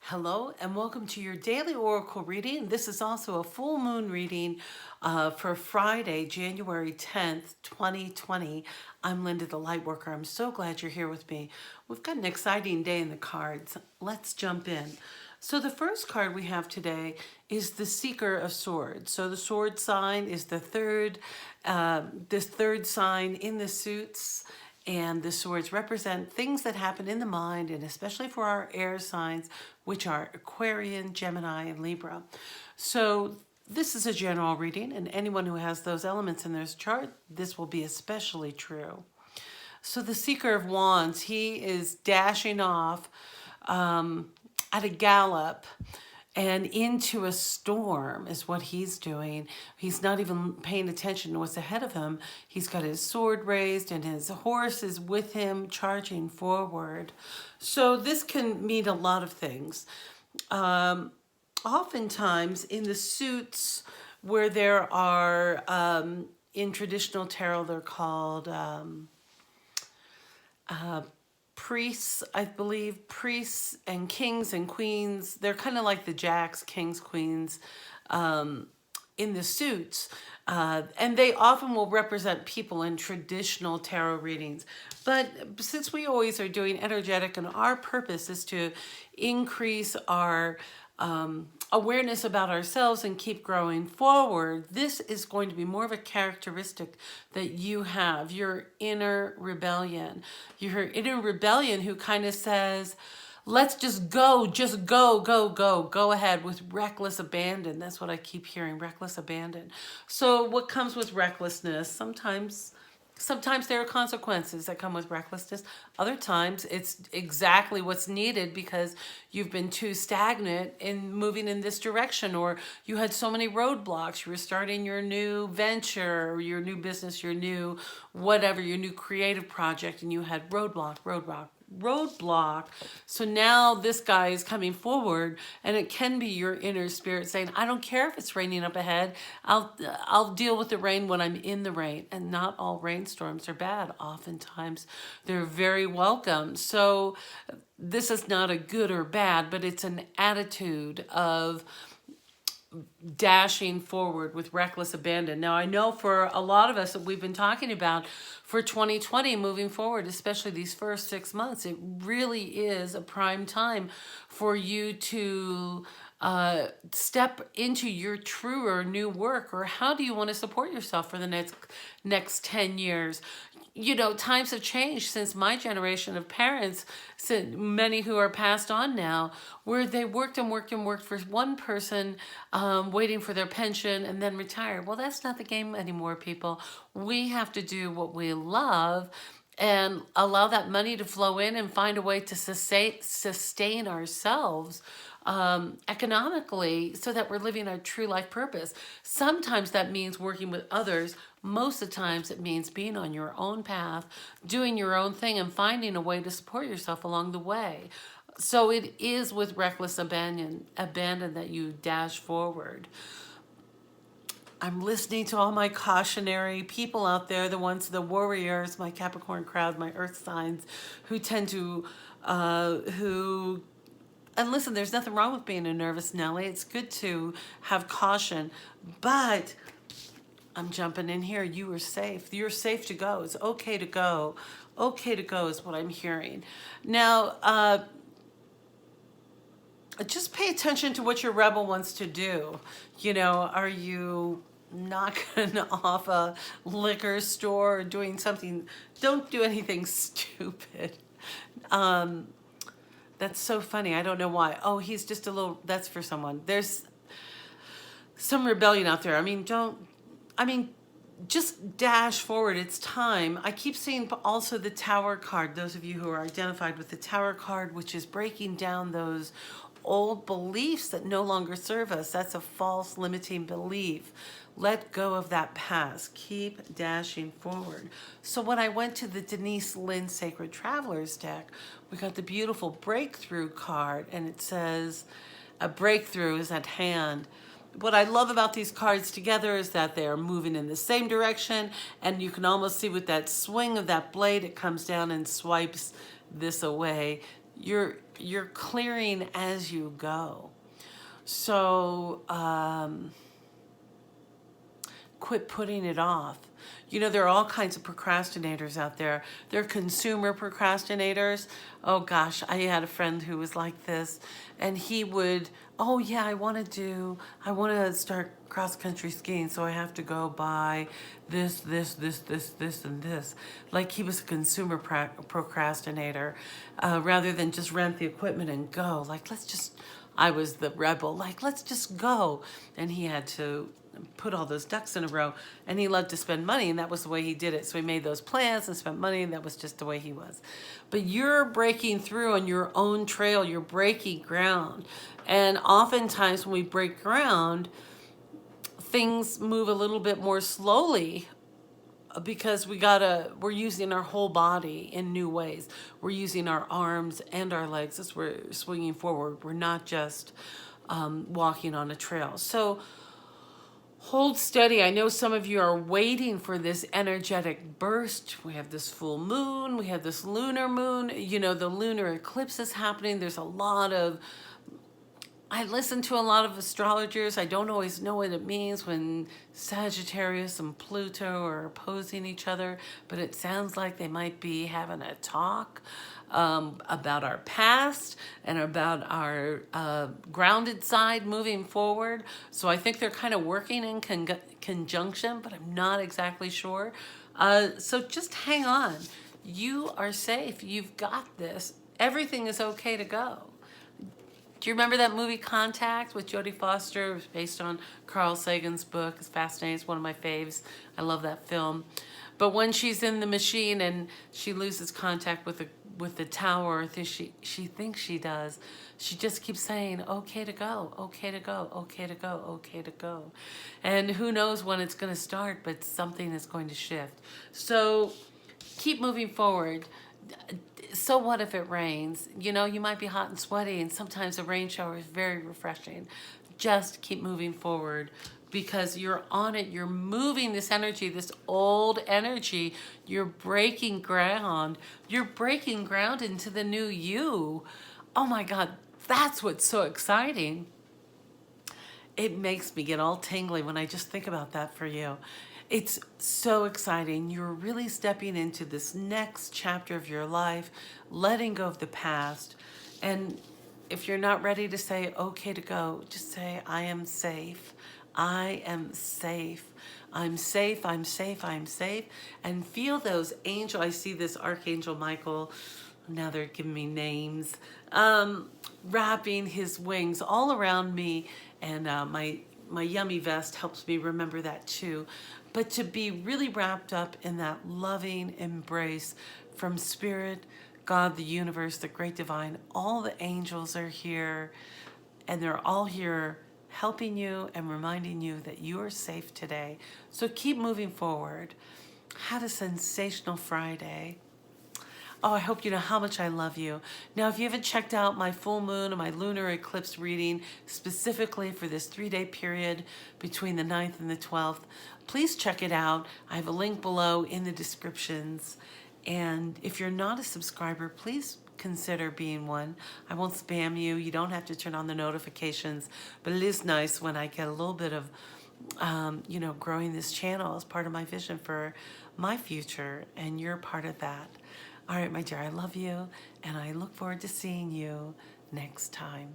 Hello and welcome to your daily oracle reading. This is also a full moon reading for Friday, January 10th, 2020. I'm Linda the Lightworker. I'm so glad you're here with me. We've got an exciting day in the cards. Let's jump in. So the first card we have today is the Seeker of Swords. So the sword sign is the third, this third sign in the suits. And the swords represent things that happen in the mind, and especially for our air signs, which are Aquarian, Gemini, and Libra. So this is a general reading, and anyone who has those elements in their chart, this will be especially true. So the Seeker of Wands, he is dashing off at a gallop and into a storm is what he's doing. He's not even paying attention to what's ahead of him. He's got his sword raised and his horse is with him charging forward. So this can mean a lot of things. Oftentimes in the suits where there are, in traditional tarot, they're called priests, I believe, priests and kings and queens. They're kind of like the jacks, kings, queens in the suits. And they often will represent people in traditional tarot readings. But since we always are doing energetic and our purpose is to increase our awareness about ourselves and keep growing forward, this is going to be more of a characteristic that you have, your inner rebellion. Your inner rebellion who kind of says, let's just go, go ahead with reckless abandon. That's what I keep hearing, reckless abandon. So what comes with recklessness? Sometimes there are consequences that come with recklessness. Other times it's exactly what's needed because you've been too stagnant in moving in this direction, or you had so many roadblocks. You were starting your new venture, or your new business, your new whatever, your new creative project, and you had roadblock. So now this guy is coming forward, and it can be your inner spirit saying, I don't care if it's raining up ahead. I'll deal with the rain when I'm in the rain. And not all rainstorms are bad. Oftentimes they're very welcome. So this is not a good or bad, but it's an attitude of dashing forward with reckless abandon. Now, I know for a lot of us that we've been talking about for 2020 moving forward, especially these first 6 months, it really is a prime time for you to step into your truer new work. Or how do you want to support yourself for the next 10 years? You know, times have changed since my generation of parents, many who are passed on now, where they worked for one person, waiting for their pension and then retired. Well, that's not the game anymore, people. We have to do what we love and allow that money to flow in and find a way to sustain ourselves economically so that we're living our true life purpose. Sometimes that means working with others. Most of the times it means being on your own path, doing your own thing, and finding a way to support yourself along the way. So it is with reckless abandon that you dash forward. I'm listening to all my cautionary people out there, the warriors, my Capricorn crowd, my earth signs, who tend to, and listen, there's nothing wrong with being a nervous Nelly. It's good to have caution, but I'm jumping in here. You are safe. You're safe to go. It's okay to go. Okay to go is what I'm hearing. Now, just pay attention to what your rebel wants to do. You know, are you knocking off a liquor store or doing something? Don't do anything stupid. That's so funny. I don't know why. Oh, he's just a little, that's for someone. There's some rebellion out there. Just dash forward. It's time. I keep seeing also the Tower card. Those of you who are identified with the Tower card, which is breaking down those old beliefs that no longer serve us. That's a false limiting belief. Let go of that past. Keep dashing forward. So when I went to the Denise Linn Sacred Travelers deck, we got the beautiful Breakthrough card, and it says a breakthrough is at hand. What I love about these cards together is that they are moving in the same direction, and you can almost see with that swing of that blade, it comes down and swipes this away. you're clearing as you go. So quit putting it off. You know, there are all kinds of procrastinators out there. There are consumer procrastinators. Oh gosh, I had a friend who was like this, and he would, oh yeah, I want to start cross-country skiing, so I have to go buy this, and this. Like he was a consumer procrastinator, rather than just rent the equipment and go. Like, I was the rebel, like, let's just go. And he had to put all those ducks in a row, and he loved to spend money, and that was the way he did it. So he made those plans and spent money, and that was just the way he was. But you're breaking through on your own trail, you're breaking ground. And oftentimes when we break ground, things move a little bit more slowly, because we're using our whole body in new ways. We're using our arms and our legs as we're swinging forward. We're not just walking on a trail. So hold steady. I know some of you are waiting for this energetic burst. We have this full moon. We have this lunar moon. You know, the lunar eclipse is happening. There's a lot of, I listen to a lot of astrologers. I don't always know what it means when Sagittarius and Pluto are opposing each other, but it sounds like they might be having a talk about our past and about our grounded side moving forward. So I think they're kind of working in conjunction, but I'm not exactly sure. So just hang on. You are safe. You've got this. Everything is okay to go. Do you remember that movie Contact with Jodie Foster? It was based on Carl Sagan's book. It's fascinating. It's one of my faves. I love that film. But when she's in the machine and she loses contact with the tower, she thinks she does, she just keeps saying, okay to go, okay to go, okay to go, okay to go. And who knows when it's going to start, but something is going to shift. So keep moving forward. So what if it rains? You know, you might be hot and sweaty, and sometimes a rain shower is very refreshing. Just keep moving forward, because you're on it. You're moving this energy, this old energy. You're breaking ground. You're breaking ground into the new you. Oh my God, that's what's so exciting. It makes me get all tingly when I just think about that for you. It's so exciting. You're really stepping into this next chapter of your life, letting go of the past. And if you're not ready to say, okay to go, just say, I am safe. I am safe. I'm safe. I'm safe. I'm safe. And feel those angels. I see this Archangel Michael. Now they're giving me names. Wrapping his wings all around me. And my yummy vest helps me remember that too. But to be really wrapped up in that loving embrace from Spirit, God, the universe, the great divine, all the angels are here, and they're all here helping you and reminding you that you are safe today. So keep moving forward. Have a sensational Friday. Oh, I hope you know how much I love you. Now, if you haven't checked out my full moon and my lunar eclipse reading specifically for this 3-day period between the 9th and the 12th, please check it out. I have a link below in the descriptions. And if you're not a subscriber, please consider being one. I won't spam you. You don't have to turn on the notifications, but it is nice when I get a little bit of, you know, growing this channel as part of my vision for my future, and you're part of that. All right, my dear, I love you, and I look forward to seeing you next time.